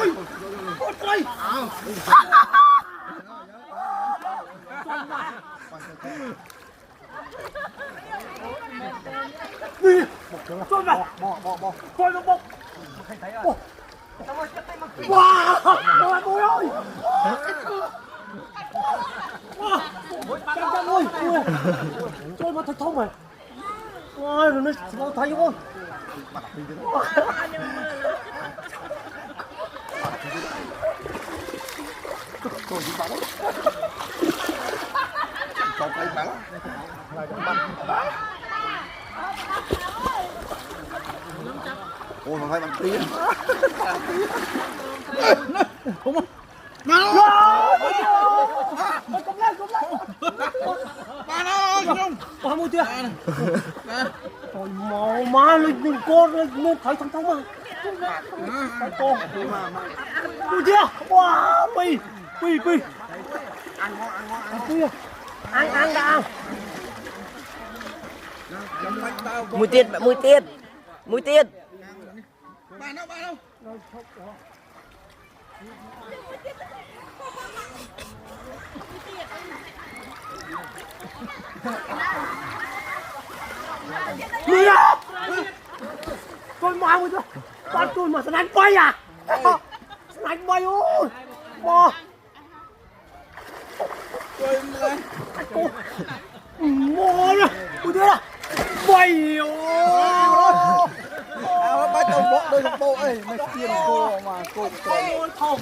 ơi ôi trời đi trôi vào trôi vào bọc wow trời ơi ơi căng ơi trôi mà thật thông mày ôi rồi nó thấy không còn phải bắn ôi mà phải bắn tía không come lên ba nó không ba mua chưa trời màu má lên con lên thấy thông thông mà thấy con mua chưa wow pi ăn đã mùi tiết ba đâu mày à tôi mau rồi bạn tôi mà đánh bay à đánh bay ôi bò cô mò nè tôi thế à bay ôi bắt đầu bộ đôi bộ ấy mày tiền cô mà cô thôi